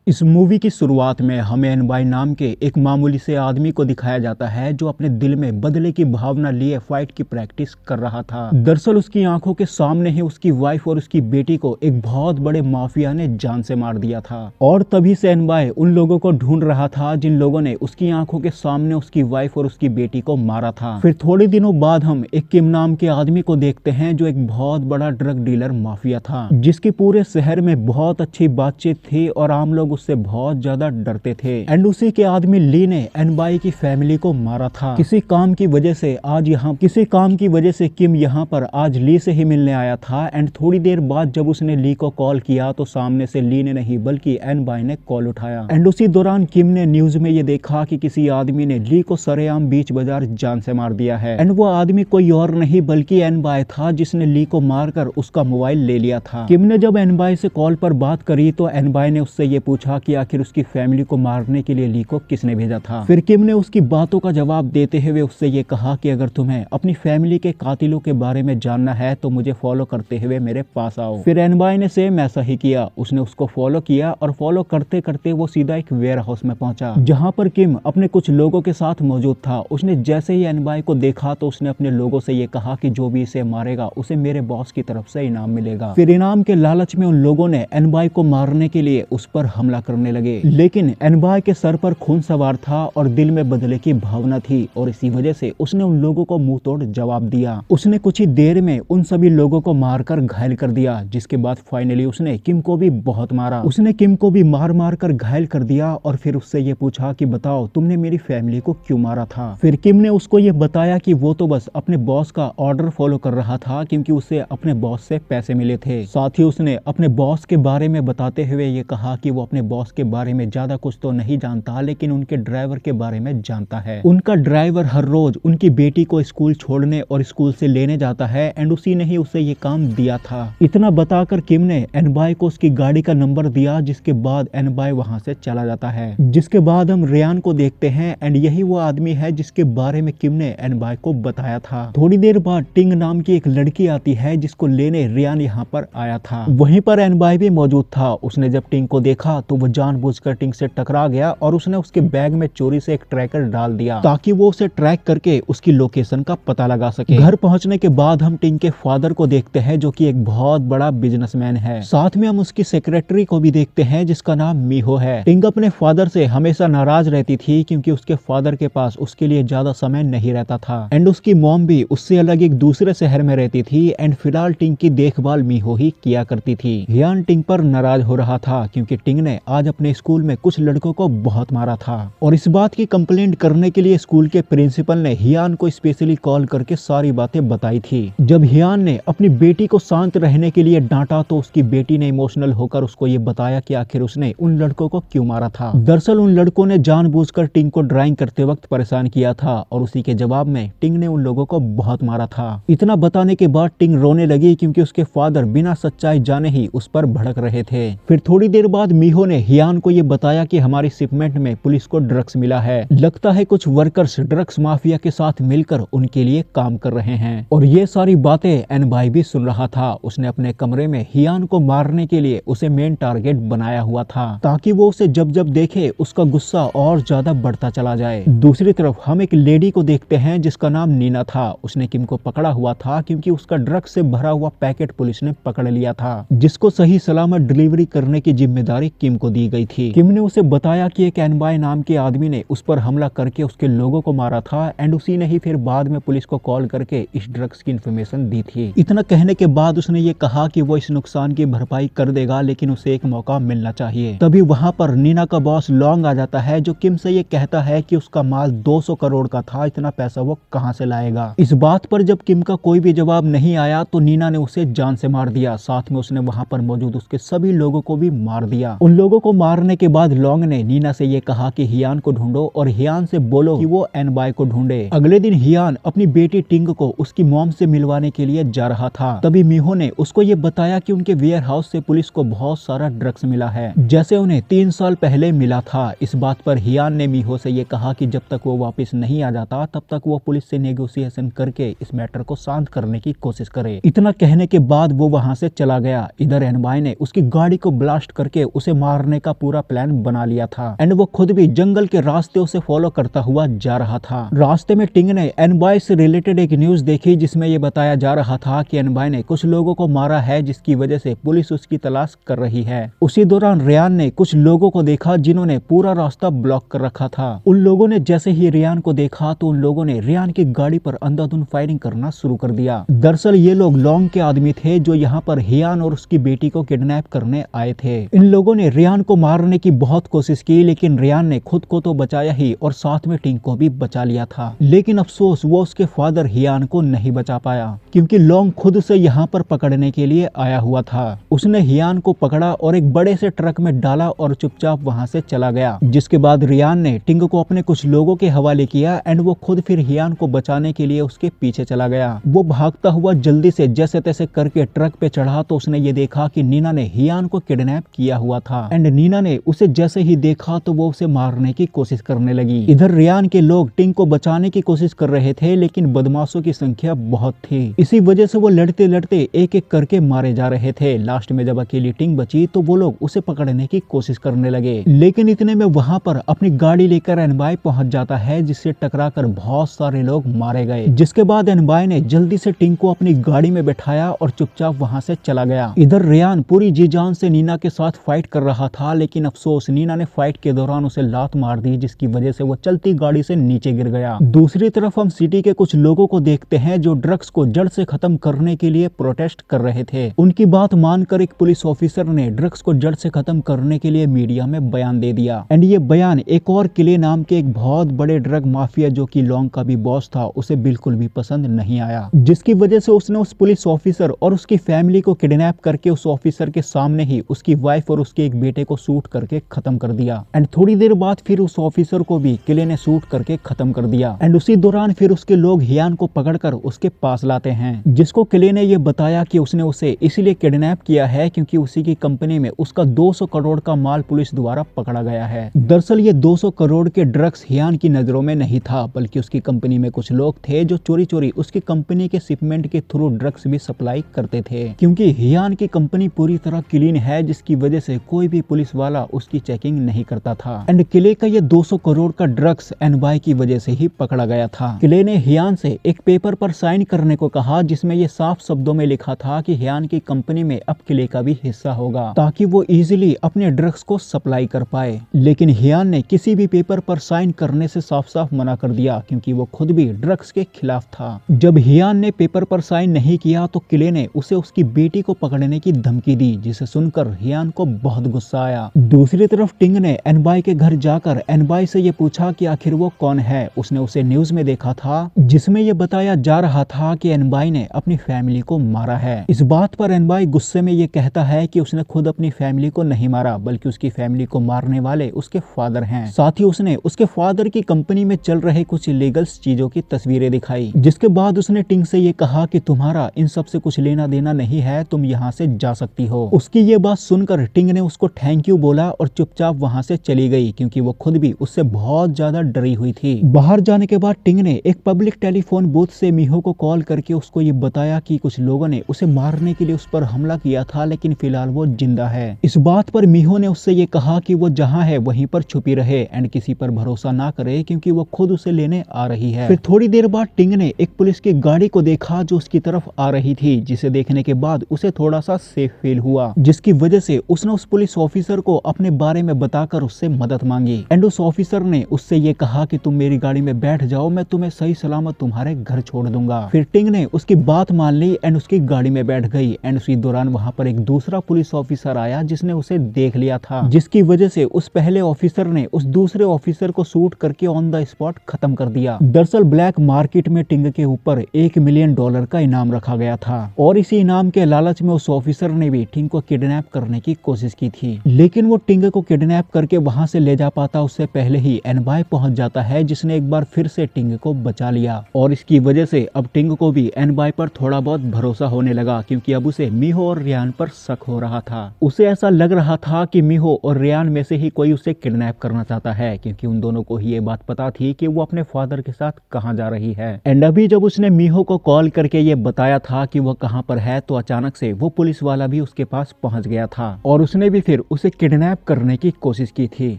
इस मूवी की शुरुआत में हमें एनबाई नाम के एक मामूली से आदमी को दिखाया जाता है जो अपने दिल में बदले की भावना लिए फाइट की प्रैक्टिस कर रहा था। दरअसल उसकी आंखों के सामने ही उसकी वाइफ और उसकी बेटी को एक बहुत बड़े माफिया ने जान से मार दिया था और तभी से एनबाई उन लोगों को ढूंढ रहा था जिन लोगों ने उसकी आंखों के सामने उसकी वाइफ और उसकी बेटी को मारा था। फिर थोड़े दिनों बाद हम एक किम नाम के आदमी को देखते हैं जो एक बहुत बड़ा ड्रग डीलर माफिया था जिसकी पूरे शहर में बहुत अच्छी बातचीत थी और आम लोग उससे बहुत ज्यादा डरते थे। एंड उसी के आदमी ली ने एनबाई की फैमिली को मारा था। किसी काम की वजह से किम यहाँ पर आज ली से ही मिलने आया था। एंड थोड़ी देर बाद जब उसने ली को कॉल किया तो सामने से ली ने नहीं बल्कि एनबाई ने कॉल उठाया। एंड उसी दौरान किम ने न्यूज में ये देखा कि किसी आदमी ने ली को सरेआम बीच बाजार जान से मार दिया है। एंड वो आदमी कोई और नहीं बल्कि एनबाई था जिसने ली को मारकर उसका मोबाइल ले लिया था। किम ने जब एनबाई से कॉल पर बात करी तो एनबाई ने उससे ये पूछा कि आखिर उसकी फैमिली को मारने के लिए ली को किसने भेजा था। फिर किम ने उसकी बातों का जवाब देते हुए उससे ये कहा कि अगर तुम्हें अपनी फैमिली के कातिलों के बारे में जानना है तो मुझे फॉलो करते हुए मेरे पास आओ। फिर एनबाई ने सेम ऐसा ही किया। उसने उसको फॉलो किया और फॉलो करते करते वो सीधा एक वेयर हाउस में पहुंचा जहां पर किम अपने कुछ लोगों के साथ मौजूद था। उसने जैसे ही एनबाई को देखा तो उसने अपने लोगों से ये कहा कि जो भी इसे मारेगा उसे मेरे बॉस की तरफ से इनाम मिलेगा। फिर इनाम के लालच में उन लोगों ने एनबाई को मारने के लिए उस पर हमला करने लगे, लेकिन एनबाई के सर पर खून सवार था और दिल में बदले की भावना थी और इसी वजह से उसने उन लोगों को मुंह तोड़ जवाब दिया। उसने कुछ ही देर में उन सभी लोगों को मारकर घायल कर दिया, जिसके बाद फाइनली उसने किम को भी बहुत मारा। उसने किम को भी मार मार कर घायल कर दिया और फिर उससे ये पूछा कि बताओ तुमने मेरी फैमिली को क्यों मारा था। फिर किम ने उसको ये बताया कि वो तो बस अपने बॉस का ऑर्डर फॉलो कर रहा था क्योंकि उसे अपने बॉस से पैसे मिले थे। साथ ही उसने अपने बॉस के बारे में बताते हुए ये कहा कि वो अपने बॉस के बारे में ज्यादा कुछ तो नहीं जानता लेकिन उनके ड्राइवर के बारे में जानता है। उनका ड्राइवर हर रोज उनकी बेटी को स्कूल छोड़ने और स्कूल से लेने जाता है एंड उसी ने ही उसे ये काम दिया था। इतना बताकर किम ने एनबाई को उसकी गाड़ी का नंबर दिया, जिसके बाद एनबाई वहां से चला जाता है। जिसके बाद हम रियान को देखते हैं एंड यही वो आदमी है जिसके बारे में किम ने एनबाई को बताया था। थोड़ी देर बाद टिंग नाम की एक लड़की आती है जिसको लेने रियान यहाँ पर आया था। वहीं पर एनबाई भी मौजूद था। उसने जब टिंग को देखा तो वो जानबूझकर टिंग से टकरा गया और उसने उसके बैग में चोरी से एक ट्रैकर डाल दिया ताकि वो उसे ट्रैक करके उसकी लोकेशन का पता लगा सके। घर पहुंचने के बाद हम टिंग के फादर को देखते हैं जो कि एक बहुत बड़ा बिजनेसमैन है। साथ में हम उसकी सेक्रेटरी को भी देखते हैं जिसका नाम मीहो है। टिंग अपने फादर से हमेशा नाराज रहती थी क्योंकि उसके फादर के पास उसके लिए ज्यादा समय नहीं रहता था एंड उसकी मॉम भी उससे अलग एक दूसरे शहर में रहती थी एंड फिलहाल टिंग की देखभाल मीहो ही किया करती थी। हियान टिंग पर नाराज हो रहा था क्योंकि टिंग ने आज अपने स्कूल में कुछ लड़कों को बहुत मारा था और इस बात की कंप्लेंट करने के लिए स्कूल के प्रिंसिपल ने हियान को स्पेशली कॉल करके सारी बातें बताई थी। जब हियान ने अपनी बेटी को शांत रहने के लिए डांटा तो उसकी बेटी ने इमोशनल होकर उसको ये बताया कि आखिर उसने उन लड़कों को क्यों मारा था। दरअसल उन लड़कों ने जानबूझकर टिंग को ड्राइंग करते वक्त परेशान किया था और उसी के जवाब में टिंग ने उन लोगों को बहुत मारा था। इतना बताने के बाद टिंग रोने लगी क्योंकि उसके फादर बिना सच्चाई जाने ही उस पर भड़क रहे थे। फिर थोड़ी देर बाद मीहो ने हियान को ये बताया कि हमारी शिपमेंट में पुलिस को ड्रग्स मिला है। लगता है कुछ वर्कर्स ड्रग्स माफिया के साथ मिलकर उनके लिए काम कर रहे हैं और ये सारी बातें एनबाई भी सुन रहा था। उसने अपने कमरे में हियान को मारने के लिए उसे मेन टारगेट बनाया हुआ था ताकि वो उसे जब जब देखे उसका गुस्सा और ज्यादा बढ़ता चला जाए। दूसरी तरफ हम एक लेडी को देखते हैं जिसका नाम नीना था। उसने किम को पकड़ा हुआ था क्योंकि उसका ड्रग्स से भरा हुआ पैकेट पुलिस ने पकड़ लिया था जिसको सही सलामत डिलीवरी करने की जिम्मेदारी किम को दी गई थी। किम ने उसे बताया कि एक एनबाई नाम के आदमी ने उस पर हमला करके उसके लोगों को मारा था एंड उसी ने ही फिर बाद में पुलिस को कॉल करके इस ड्रग्स की इन्फॉर्मेशन दी थी। इतना कहने के बाद उसने ये कहा कि वो इस नुकसान की भरपाई कर देगा लेकिन उसे एक मौका मिलना चाहिए। तभी वहां पर नीना का बॉस लॉन्ग आ जाता है जो किम से ये कहता है कि उसका माल 200 करोड़ का था, इतना पैसा वो कहां से लाएगा। इस बात पर जब किम का कोई भी जवाब नहीं आया तो नीना ने उसे जान से मार दिया। साथ में उसने वहां पर मौजूद उसके सभी लोगों को भी मार दिया। उन लोगों को मारने के बाद लॉन्ग ने नीना से ये कहा कि हियान को ढूंढो और हियान से बोलो कि वो एनबाई को ढूंढे। अगले दिन हियान अपनी बेटी टिंग को उसकी मॉम से मिलवाने के लिए जा रहा था। तभी मीहो ने उसको ये बताया कि उनके वेयर हाउस से पुलिस को बहुत सारा ड्रग्स मिला है जैसे उन्हें 3 साल पहले मिला था। इस बात पर हियान ने मीहो से ये कहा कि जब तक वो वापस नहीं आ जाता तब तक वो पुलिस से नेगोशिएशन करके इस मैटर को शांत करने की कोशिश करे। इतना कहने के बाद वो वहां से चला गया। इधर एनबाई ने उसकी गाड़ी को ब्लास्ट करके उसे मार मारने का पूरा प्लान बना लिया था एंड वो खुद भी जंगल के रास्ते उसे फॉलो करता हुआ जा रहा था। रास्ते में टिंग ने एनबाई से रिलेटेड एक न्यूज देखी जिसमें ये बताया जा रहा था कि एनबाई ने कुछ लोगों को मारा है जिसकी वजह से पुलिस उसकी तलाश कर रही है। उसी दौरान रियान ने कुछ लोगों को देखा जिन्होंने पूरा रास्ता ब्लॉक कर रखा था। उन लोगों ने जैसे ही रियान को देखा तो उन लोगों ने रियान की गाड़ी पर अंधाधुंध फायरिंग करना शुरू कर दिया। दरअसल ये लोग लॉन्ग के आदमी थे जो यहाँ पर हियान और उसकी बेटी को किडनैप करने आए थे। इन लोगों ने रियान को मारने की बहुत कोशिश की लेकिन रियान ने खुद को तो बचाया ही और साथ में टिंग को भी बचा लिया था। लेकिन अफसोस वो उसके फादर हियान को नहीं बचा पाया क्योंकि लॉन्ग खुद से यहाँ पर पकड़ने के लिए आया हुआ था। उसने हियान को पकड़ा और एक बड़े से ट्रक में डाला और चुपचाप वहाँ से चला गया। जिसके बाद रियान ने टिंग को अपने कुछ लोगों के हवाले किया एंड वो खुद फिर हियान को बचाने के लिए उसके पीछे चला गया। वो भागता हुआ जल्दी से जैसे तैसे करके ट्रक पे चढ़ा तो उसने ये देखा कि नीना ने हियान को किडनैप किया हुआ था एंड नीना ने उसे जैसे ही देखा तो वो उसे मारने की कोशिश करने लगी। इधर रियान के लोग टिंग को बचाने की कोशिश कर रहे थे लेकिन बदमाशों की संख्या बहुत थी। इसी वजह से वो लड़ते लड़ते एक एक करके मारे जा रहे थे। लास्ट में जब अकेली टिंग बची तो वो लोग उसे पकड़ने की कोशिश करने लगे लेकिन इतने में वहाँ पर अपनी गाड़ी लेकर एनबाई पहुंच जाता है जिससे टकराकर बहुत सारे लोग मारे गए। जिसके बाद एनबाई ने जल्दी से टिंग को अपनी गाड़ी में बैठाया और चुपचाप वहाँ से चला गया। इधर रियान पूरी जी जान से नीना के साथ फाइट कर रहा था लेकिन अफसोस नीना ने फाइट के दौरान उसे लात मार दी जिसकी वजह से वो चलती गाड़ी से नीचे गिर गया। दूसरी तरफ हम सिटी के कुछ लोगों को देखते हैं जो ड्रग्स को जड़ से खत्म करने के लिए प्रोटेस्ट कर रहे थे। उनकी बात मानकर एक पुलिस ऑफिसर ने ड्रग्स को जड़ से खत्म करने के लिए मीडिया में बयान दे दिया एंड ये बयान एक और किले नाम के एक बहुत बड़े ड्रग माफिया जो कि लॉन्ग का भी बॉस था उसे बिल्कुल भी पसंद नहीं आया। जिसकी वजह से उसने उस पुलिस ऑफिसर और उसकी फैमिली को किडनैप करके उस ऑफिसर के सामने ही उसकी वाइफ और उसके एक बेटे को शूट करके खत्म कर दिया एंड थोड़ी देर बाद फिर उस ऑफिसर को भी किले ने शूट करके खत्म कर दिया एंड उसी दौरान फिर उसके लोग हियान को पकड़कर उसके पास लाते हैं जिसको किले ने ये बताया कि उसने उसे इसलिए किडनैप किया है क्योंकि उसी की कंपनी में उसका 200 करोड़ का माल पुलिस द्वारा पकड़ा गया है। दरअसल ये 200 करोड़ के ड्रग्स हियान की नजरों में नहीं था बल्कि उसकी कंपनी में कुछ लोग थे जो चोरी चोरी उसकी कंपनी के शिपमेंट के थ्रू ड्रग्स भी सप्लाई करते थे क्योंकि हियान की कंपनी पूरी तरह क्लीन है जिसकी वजह से कोई भी पुलिस वाला उसकी चेकिंग नहीं करता था एंड किले का ये 200 करोड़ का ड्रग्स एनबाई की वजह से ही पकड़ा गया था। किले ने हियान से एक पेपर पर साइन करने को कहा जिसमें ये साफ शब्दों में लिखा था कि हियान की कंपनी में अब किले का भी हिस्सा होगा ताकि वो इजीली अपने ड्रग्स को सप्लाई कर पाए। लेकिन हियान ने किसी भी पेपर पर साइन करने से साफ साफ मना कर दिया क्योंकि वो खुद भी ड्रग्स के खिलाफ था। जब हियान ने पेपर पर साइन नहीं किया तो किले ने उसे उसकी बेटी को पकड़ने की धमकी दी जिसे सुनकर हियान को बहुत गुस्सा आया। दूसरी तरफ टिंग ने एनबाई के घर जाकर एनबाई से ये पूछा कि आखिर वो कौन है। उसने उसे न्यूज में देखा था जिसमें ये बताया जा रहा था कि एनबाई ने अपनी फैमिली को मारा है। इस बात पर एनबाई गुस्से में ये कहता है कि उसने खुद अपनी फैमिली को नहीं मारा बल्कि उसकी फैमिली को मारने वाले उसके फादर हैं। साथ ही उसने उसके फादर की कंपनी में चल रहे कुछ इलीगल चीजों की तस्वीरें दिखाई। जिसके बाद उसने टिंग से ये कहा कि तुम्हारा इन सब से कुछ लेना देना नहीं है, तुम यहाँ से जा सकती हो। उसकी ये बात सुनकर टिंग ने उसको थैंक यू बोला और चुपचाप वहाँ से चली गई क्योंकि वो खुद भी उससे बहुत ज्यादा डरी हुई थी। बाहर जाने के बाद टिंग ने एक पब्लिक टेलीफोन बूथ से मीहो को कॉल करके उसको ये बताया कि कुछ लोगों ने उसे मारने के लिए उस पर हमला किया था लेकिन फिलहाल वो जिंदा है। इस बात पर मीहो ने उससे ये कहा कि वो जहाँ है वहीं पर छुपी रहे एंड किसी पर भरोसा ना करे क्योंकि वो खुद उसे लेने आ रही है। फिर थोड़ी देर बाद टिंग ने एक पुलिस की गाड़ी को देखा जो उसकी तरफ आ रही थी जिसे देखने के बाद उसे थोड़ा सा सेफ फील हुआ जिसकी वजह से उसने उस पुलिस ऑफिसर को अपने बारे में बताकर उससे मदद मांगी एंड उस ऑफिसर ने उससे ये कहा कि तुम मेरी गाड़ी में बैठ जाओ, मैं तुम्हें सही सलामत तुम्हारे घर छोड़ दूंगा। फिर टिंग ने उसकी बात मान ली एंड उसकी गाड़ी में बैठ गई एंड उसी दौरान वहाँ पर एक दूसरा पुलिस ऑफिसर आया जिसने उसे देख लिया था जिसकी वजह से उस पहले ऑफिसर ने उस दूसरे ऑफिसर को शूट करके ऑन द स्पॉट खत्म कर दिया। दरअसल ब्लैक मार्केट में टिंग के ऊपर $1 मिलियन का इनाम रखा गया था और इसी इनाम के लालच में उस ऑफिसर ने भी टिंग को किडनैप करने की कोशिश की थी लेकिन वो टिंग को किडनैप करके वहां से ले जा पाता उससे पहले ही एनबाई पहुंच जाता है जिसने एक बार फिर से टिंग को बचा लिया और इसकी वजह से अब टिंग को भी एनबाई पर थोड़ा बहुत भरोसा होने लगा क्योंकि अब उसे मीहो और रियान पर शक हो रहा था। उसे ऐसा लग रहा था कि मीहो और रियान में से ही कोई उसे किडनैप करना चाहता है क्योंकि उन दोनों को ही ये बात पता थी कि वो अपने फादर के साथ कहाँ जा रही है। एंड अभी जब उसने मीहो को कॉल करके ये बताया था कि वो कहाँ पर है तो अचानक से वो पुलिस वाला भी उसके पास पहुंच गया था और उसने भी फिर उसे किडनैप करने की कोशिश की थी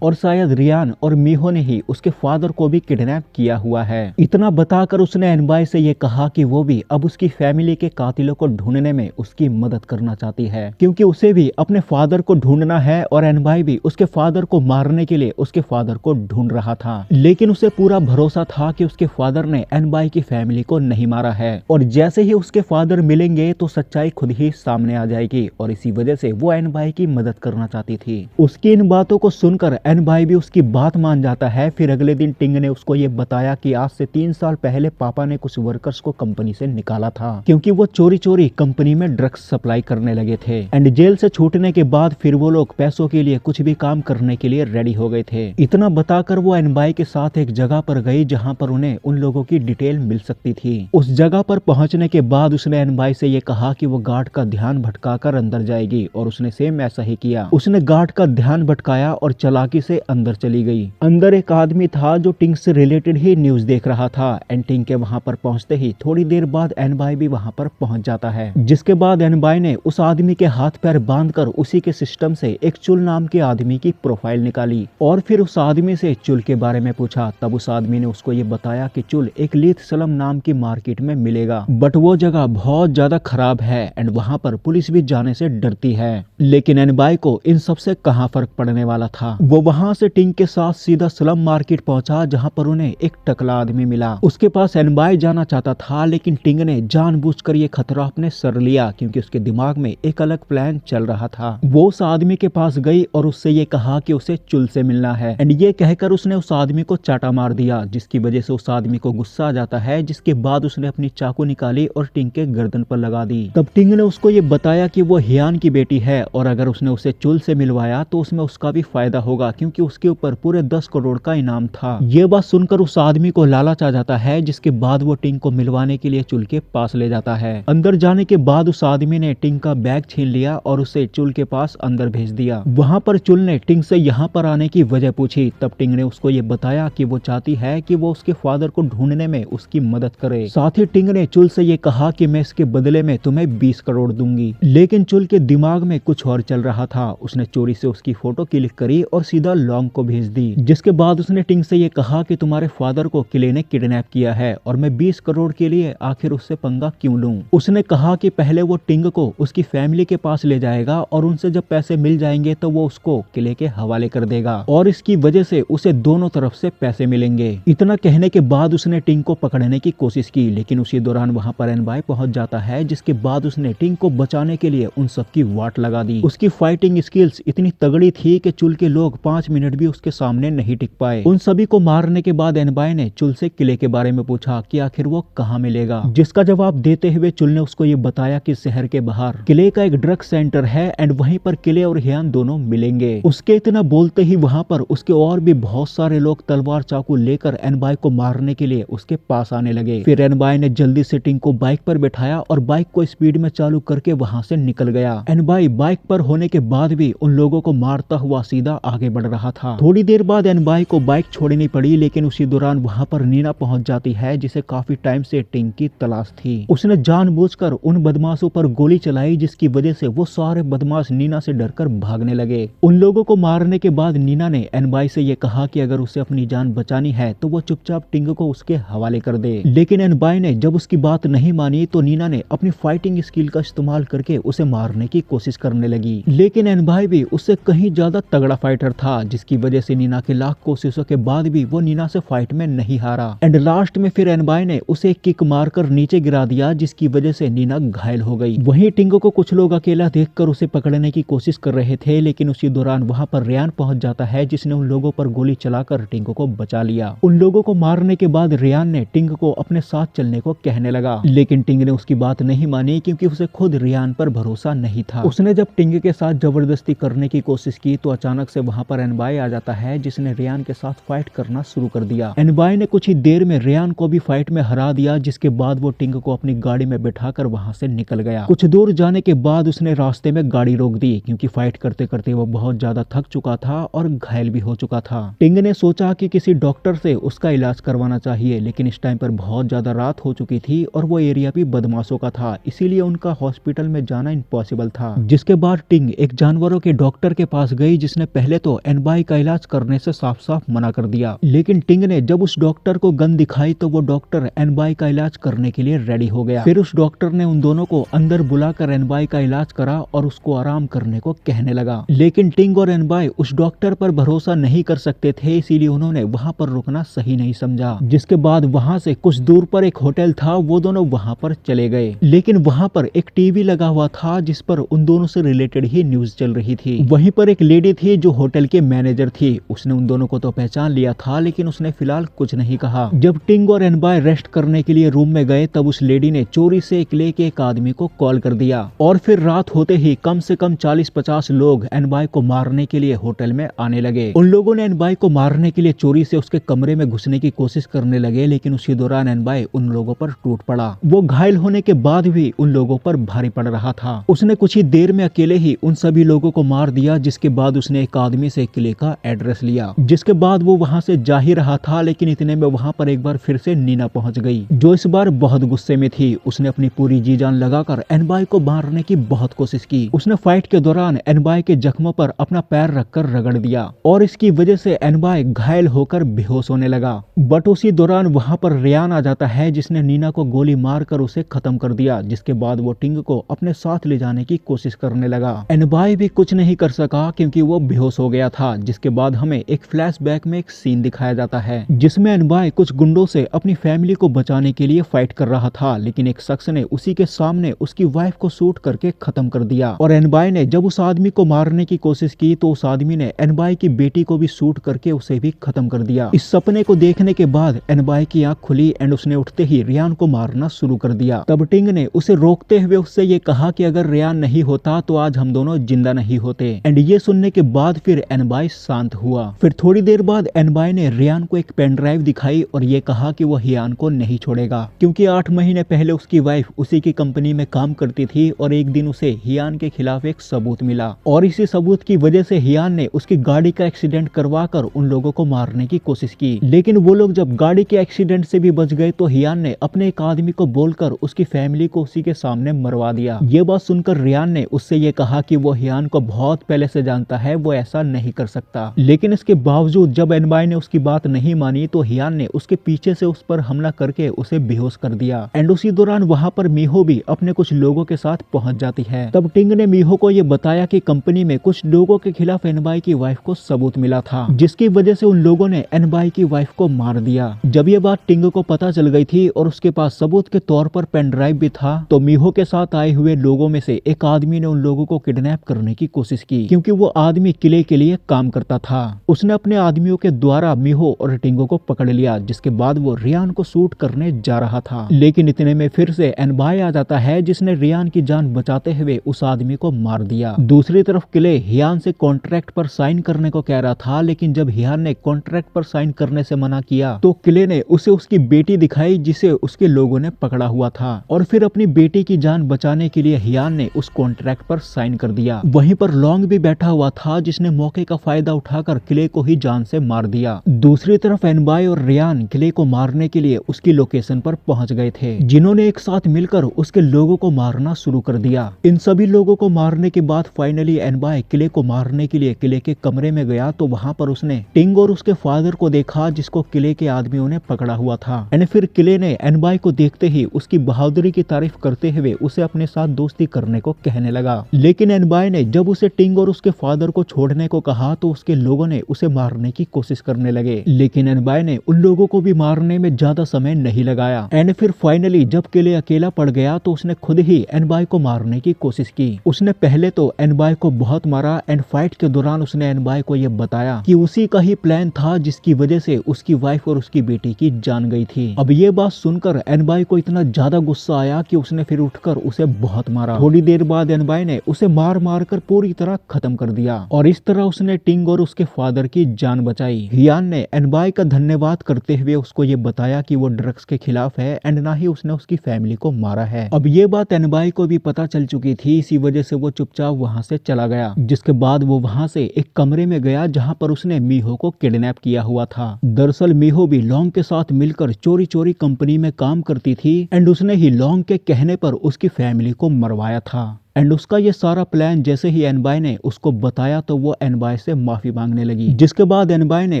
और शायद रियान और मीहो ने ही उसके फादर को भी किडनैप किया हुआ है। इतना बताकर उसने एनबाई से ये कहा कि वो भी अब उसकी फैमिली के कातिलों को ढूंढने में उसकी मदद करना चाहती है, क्योंकि उसे भी अपने फादर को ढूंढना है और एनबाई भी उसके फादर को मारने के लिए उसके फादर को ढूंढ रहा था। लेकिन उसे पूरा भरोसा था कि उसके फादर ने एनबाई की फैमिली को नहीं मारा है और जैसे ही उसके फादर मिलेंगे तो सच्चाई खुद ही सामने आ जाएगी और इसी वजह से वो एनबाई की मदद करना चाहती थी। उसकी इन बातों को सुनकर एनबाई भी उसकी बात मान जाता है। फिर अगले दिन टिंग ने उसको ये बताया कि आज से 3 साल पहले पापा ने कुछ वर्कर्स को कंपनी से निकाला था, क्योंकि वो चोरी चोरी कंपनी में ड्रग्स सप्लाई करने लगे थे एंड जेल से छूटने के बाद फिर वो लोग पैसों के लिए कुछ भी काम करने के लिए रेडी हो गए थे। इतना बताकर वो एनबाई के साथ एक जगह पर गई जहाँ पर उन्हें उन लोगों की डिटेल मिल सकती थी। उस जगह पर पहुंचने के बाद उसने एनबाई से ये कहा कि वो गार्ड का ध्यान भटकाकर अंदर जाएगी और उसने सेम ऐसा ही किया। उसने गार्ड का ध्यान भटकाया और चालाकी से अंदर चली गई। अंदर एक आदमी था जो टिंग से रिलेटेड ही न्यूज देख रहा था एंड टिंग के वहां पर पहुंचते ही थोड़ी देर बाद एनबाई भी वहां पर पहुंच जाता है, जिसके बाद एनबाई ने उस आदमी के हाथ पैर बांधकर उसी के सिस्टम से एक चुल नाम के आदमी की प्रोफाइल निकाली और फिर उस आदमी से चुल के बारे में पूछा। तब उस आदमी ने उसको ये बताया कि चुल एक लीथ सलम नाम की मार्केट में मिलेगा, बट वो जगह बहुत ज्यादा खराब है एंड वहां पर पुलिस भी जाने से डरती है। लेकिन एनबाई को इन सब से कहां फर्क पड़ने वाला था। वो वहां से टिंग के साथ सीधा स्लम मार्केट पहुंचा जहां पर उन्हें एक टकला आदमी मिला। उसके पास एनबाई जाना चाहता था लेकिन टिंग ने जानबूझकर ये खतरा अपने सर लिया, क्योंकि उसके दिमाग में एक अलग प्लान चल रहा था। वो उस आदमी के पास गई और उससे ये कहा कि उसे चुल से मिलना है एंड ये कहकर उसने उस आदमी को चाटा मार दिया, जिसकी वजह से उस आदमी को गुस्सा आ जाता है। जिसके बाद उसने अपनी चाकू निकाली और टिंग के गर्दन पर लगा दी। तब टिंग ने उसको ये बताया कि वो हियान की बेटी है और अगर उसने उसे चुल से मिलवाया तो उसमें उसका भी फायदा होगा, क्योंकि उसके ऊपर पूरे 10 करोड़ का इनाम था। ये बात सुनकर उस आदमी को लालच आ जाता है, जिसके बाद वो टिंग को मिलवाने के लिए चुल के पास ले जाता है। अंदर जाने के बाद उस आदमी ने टिंग का बैग छीन लिया और उसे चुल के पास अंदर भेज दिया। वहां पर चुल ने टिंग से यहाँ पर आने की वजह पूछी। तब टिंग ने उसको ये बताया कि वो चाहती है कि वो उसके फादर को ढूंढने में उसकी मदद करे। साथ ही टिंग ने चुल से ये कहा कि मैं इसके बदले में तुम्हें 20 करोड़ दूंगी। लेकिन चुल के दिमाग में कुछ और चल रहा था। उसने चोरी से उसकी फोटो क्लिक करी और सीधा लॉन्ग को भेज दी, जिसके बाद उसने टिंग से ये कहा कि तुम्हारे फादर को किले ने किडनैप किया है और मैं 20 करोड़ के लिए आखिर उससे पंगा क्यों लूं। उसने कहा कि पहले वो टिंग को उसकी फैमिली के पास ले जाएगा और उनसे जब पैसे मिल जाएंगे तो वो उसको किले के हवाले कर देगा और इसकी वजह से उसे दोनों तरफ से पैसे मिलेंगे। इतना कहने के बाद उसने टिंग को पकड़ने की कोशिश की, लेकिन उसी दौरान वहां पर एनबाई पहुंच जाता है, जिसके बाद उसने टिंग को बचाने के लिए उन सबकी वाट लगा दी। उसकी फाइटिंग स्किल्स इतनी तगड़ी थी कि चुल के लोग 5 मिनट भी उसके सामने नहीं टिक पाए। उन सभी को मारने के बाद एनबाई ने चुल से किले के बारे में पूछा कि आखिर वो कहाँ मिलेगा, जिसका जवाब देते हुए चुल ने उसको ये बताया कि शहर के बाहर किले का एक ड्रग सेंटर है एंड वहीं पर किले और हियान दोनों मिलेंगे। उसके इतना बोलते ही वहां पर उसके और भी बहुत सारे लोग तलवार चाकू लेकर एनबाई को मारने के लिए उसके पास आने लगे। फिर एनबाई ने जल्दी से टिंग को बाइक पर बैठाया और बाइक को स्पीड में चालू करके वहां से निकल गया। एनबाई बाइक पर होने के बाद भी उन लोगों को मारता हुआ सीधा आगे बढ़ रहा था। थोड़ी देर बाद एनबाई को बाइक छोड़नी पड़ी, लेकिन उसी दौरान वहां पर नीना पहुंच जाती है, जिसे काफी टाइम से टिंग की तलाश थी। उसने जानबूझकर उन बदमाशों पर गोली चलाई, जिसकी वजह से वो सारे बदमाश नीना से डरकर भागने लगे। उन लोगों को मारने के बाद नीना ने एनबाई से ये कहा कि अगर उसे अपनी जान बचानी है तो वो चुपचाप टिंग को उसके हवाले कर दे। लेकिन एनबाई ने जब उसकी बात नहीं मानी तो नीना ने अपनी फाइटिंग स्किल का इस्तेमाल करके उसे मारने की कोशिश करने लगी। लेकिन एनबाई भी उससे कहीं ज्यादा तगड़ा फाइटर था, जिसकी वजह से नीना के लाख कोशिशों के बाद भी वो नीना से फाइट में नहीं हारा एंड लास्ट में फिर एनबाई ने उसे किक मारकर नीचे गिरा दिया, जिसकी वजह से नीना घायल हो गई। वहीं टिंग को कुछ लोग अकेला देखकर उसे पकड़ने की कोशिश कर रहे थे, लेकिन उसी दौरान वहां पर रियान पहुंच जाता है, जिसने उन लोगों पर गोली चलाकर टिंग को बचा लिया। उन लोगों को मारने के बाद रियान ने टिंग को अपने साथ चलने को कहने लगा, लेकिन टिंग ने उसकी बात नहीं मानी, क्योंकि उसे खुद रियान पर भरोसा नहीं था। उसने जब टिंग के साथ जबरदस्ती करने की कोशिश की तो अचानक से वहां पर एनबाई आ जाता है, जिसने रियान के साथ फाइट करना शुरू कर दिया। एनबाई ने कुछ ही देर में रियान को भी फाइट में हरा दिया, जिसके बाद वो टिंग को अपनी गाड़ी में बैठाकर वहां से निकल गया। कुछ दूर जाने के बाद उसने रास्ते में गाड़ी रोक दी, क्योंकि फाइट करते करते वो बहुत ज्यादा थक चुका था और घायल भी हो चुका था। टिंग ने सोचा कि किसी डॉक्टर से उसका इलाज करवाना चाहिए, लेकिन इस टाइम पर बहुत ज्यादा रात हो चुकी थी और वो एरिया भी बदमाशों का था, इसीलिए उनका हॉस्पिटल में जाना इम्पॉसिबल था। जिसके बाद टिंग एक जानवरों जानवरों के डॉक्टर के पास गई, जिसने पहले तो एनबाई का इलाज करने से साफ साफ मना कर दिया। लेकिन टिंग ने जब उस डॉक्टर को गन दिखाई तो वो डॉक्टर एनबाई का इलाज करने के लिए रेडी हो गया। फिर उस डॉक्टर ने उन दोनों को अंदर बुलाकर एनबाई का इलाज करा और उसको आराम करने को कहने लगा। लेकिन टिंग और एनबाई उस डॉक्टर पर भरोसा नहीं कर सकते थे, इसीलिए उन्होंने वहाँ पर रुकना सही नहीं समझा। जिसके बाद वहाँ से कुछ दूर पर एक होटल था, वो दोनों वहाँ पर चले गए। लेकिन वहाँ पर एक टीवी लगा हुआ था जिस पर उन दोनों से रिलेटेड ही न्यूज चल रही थी। वहीं पर एक लेडी थी जो होटल के मैनेजर थी। उसने उन दोनों को तो पहचान लिया था, लेकिन उसने फिलहाल कुछ नहीं कहा। जब टिंग और एनबाई रेस्ट करने के लिए रूम में गए तब उस लेडी ने चोरी से किले के एक आदमी को कॉल कर दिया और फिर रात होते ही कम से कम 40-50 लोग एनबाई को मारने के लिए होटल में आने लगे। उन लोगों ने एनबाई को मारने के लिए चोरी से उसके कमरे में घुसने की कोशिश करने लगे, लेकिन उसी दौरान एनबाई उन लोगों पर टूट पड़ा। वो घायल होने के बाद भी उन लोगों पर भारी पड़ रहा था। उसने कुछ ही देर में अकेले ही उन सभी लोगों को मार दिया। जिसके बाद उसने एक आदमी से किले का एड्रेस लिया। जिसके बाद वो वहाँ से जा ही रहा था, लेकिन इतने में वहाँ पर एक बार फिर से नीना पहुँच गई, जो इस बार बहुत गुस्से में थी। उसने अपनी पूरी जी जान लगाकर एनबाई को मारने की बहुत कोशिश की। उसने फाइट के दौरान एनबाई के जख्मों पर अपना पैर रखकर रगड़ दिया और इसकी वजह से एनबाई घायल होकर बेहोश होने लगा। बट उसी दौरान वहाँ पर रियान आ जाता है, जिसने नीना को गोली मारकर उसे खत्म कर दिया। जिसके बाद वो टिंग को अपने साथ ले जाने की कोशिश करने लगा। एनबाई भी कुछ नहीं कर सका क्योंकि वो बेहोश हो गया था। जिसके बाद हमें एक फ्लैशबैक में एक सीन दिखाया जाता है जिसमें एनबाई कुछ गुंडों से अपनी फैमिली को बचाने के लिए फाइट कर रहा था, लेकिन एक शख्स ने उसी के सामने उसकी वाइफ को शूट करके खत्म कर दिया। और एनबाई ने जब उस आदमी को मारने की कोशिश की तो उस आदमी ने एनबाई की बेटी को भी शूट करके उसे भी खत्म कर दिया। इस सपने को देखने के बाद एनबाई की आंख खुली एंड उसने उठते ही रियान को मारना शुरू कर दिया। तब टिंग ने उसे रोकते हुए उससे ये कहा कि अगर रियान नहीं होता तो आज हम दोनों जिंदा नहीं होते। एंड ये सुनने के बाद फिर एनबाई शांत हुआ। फिर थोड़ी देर बाद एनबाई ने रियान को एक पेन ड्राइव दिखाई और ये कहा कि वो हियान को नहीं छोड़ेगा, क्योंकि 8 महीने पहले उसकी वाइफ उसी की कंपनी में काम करती थी और एक दिन उसे हियान के खिलाफ एक सबूत मिला और इसी सबूत की वजह से हियान ने उसकी गाड़ी का एक्सीडेंट करवाकर उन लोगों को मारने की कोशिश की। लेकिन वो लोग जब गाड़ी के एक्सीडेंट से भी बच गए तो हियान ने अपने एक आदमी को बोलकर उसकी फैमिली को उसी के सामने मरवा दिया। ये बात सुनकर रियान ने उससे ये कहा कि वो हियान को बहुत पहले से जानता है, वो ऐसा नहीं कर सकता। लेकिन इसके बावजूद जब एनबाई ने उसकी बात नहीं मानी तो हियान ने उसके पीछे से उस पर हमला करके उसे बेहोश कर दिया। एंड उसी दौरान वहाँ पर मीहो भी अपने कुछ लोगों के साथ पहुंच जाती है। तब टिंग ने मीहो को ये बताया कि कंपनी में कुछ लोगों के खिलाफ एनबाई की वाइफ को सबूत मिला था, जिसकी वजह से उन लोगों ने एनबाई की वाइफ को मार दिया। जब ये बात टिंग को पता चल गई थी और उसके पास सबूत के तौर पर पेन ड्राइव भी था, तो मीहो के साथ आए हुए लोगों में से एक आदमी ने उन लोगों को किडनैप करने की कोशिश की, क्योंकि वो आदमी किले के लिए काम करता था। उसने अपने आदमियों के द्वारा मीहो और टिंगो को पकड़ लिया, जिसके बाद वो रियान को शूट करने जा रहा था। लेकिन इतने में फिर से एनबाई आ जाता है, जिसने रियान की जान बचाते हुए उस आदमी को मार दिया। दूसरी तरफ किले हियान से कॉन्ट्रैक्ट पर साइन करने को कह रहा था, लेकिन जब हियान ने कॉन्ट्रैक्ट पर साइन करने से मना किया तो किले ने उसे उसकी बेटी दिखाई, जिसे उसके लोगों ने पकड़ा हुआ था। और फिर अपनी बेटी की जान बचाने के लिए हियान ने उस कॉन्ट्रैक्ट पर साइन कर दिया। वहीं पर लॉन्ग भी बैठा हुआ था, जिसने मौके का फायदा उठाकर किले को ही जान से मार दिया। दूसरी तरफ एनबाई और रियान किले को मारने के लिए उसकी लोकेशन पर पहुंच गए थे, जिन्होंने एक साथ मिलकर उसके लोगों को मारना शुरू कर दिया। इन सभी लोगों को मारने के बाद फाइनली एनबाई किले को मारने के लिए किले के कमरे में गया, तो वहाँ पर उसने टिंग और उसके फादर को देखा, जिसको किले के आदमियों ने पकड़ा हुआ था। एंड फिर किले ने एनबाई को देखते ही उसकी बहादुरी की तारीफ करते हुए उसे अपने साथ दोस्ती करने को कहने लगा। लेकिन एनबाई ने जब उसे टिंग और उसके फादर को छोड़ने को कहा तो उसके लोगों ने उसे मारने की कोशिश करने लगे। लेकिन एनबाई ने उन लोगों को भी मारने में ज्यादा समय नहीं लगाया। एंड फिर फाइनली जब किले अकेला पड़ गया तो उसने खुद ही एनबाई को मारने की कोशिश की। उसने पहले तो एनबाई को बहुत मारा एंड फाइट के दौरान उसने एनबाई को यह बताया कि उसी का ही प्लान था, जिसकी वजह से उसकी वाइफ और उसकी बेटी की जान गई थी। अब ये बात सुनकर एनबाई को इतना ज्यादा गुस्सा आया कि उसने फिर उठकर उसे बहुत मारा। थोड़ी देर बाद एनबाई ने उसे मार मार कर पूरी तरह खत्म कर दिया और इस तरह उसने टिंग और उसके फादर की जान बचाई। हियान ने एनबाई का धन्यवाद करते हुए उसको ये बताया कि वो ड्रग्स के खिलाफ है एंड ना ही उसने उसकी फैमिली को मारा है। अब ये बात एनबाई को भी पता चल चुकी थी, इसी वजह से वो चुपचाप वहाँ से चला गया। जिसके बाद वो वहाँ से एक कमरे में गया जहाँ पर उसने मीहो को किडनैप किया हुआ था। दरअसल मीहो भी लॉन्ग के साथ मिलकर चोरी चोरी कंपनी में काम करती थी एंड उसने ही लॉन्ग के कहने पर उसकी फैमिली को मरवाया था। एंड उसका ये सारा प्लान जैसे ही एनबाई ने उसको बताया तो वो एनबाई से माफी मांगने लगी, जिसके बाद एनबाई ने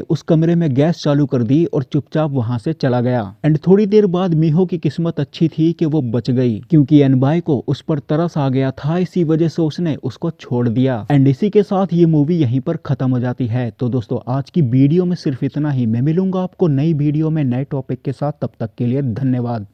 उस कमरे में गैस चालू कर दी और चुपचाप वहां से चला गया। एंड थोड़ी देर बाद मीहो की किस्मत अच्छी थी कि वो बच गई, क्योंकि एनबाई को उस पर तरस आ गया था, इसी वजह से उसने उसको छोड़ दिया। एंड इसी के साथ ये मूवी यहीं पर खत्म हो जाती है। तो दोस्तों आज की वीडियो में सिर्फ इतना ही। मैं मिलूंगा आपको नई वीडियो में नए टॉपिक के साथ, तब तक के लिए धन्यवाद।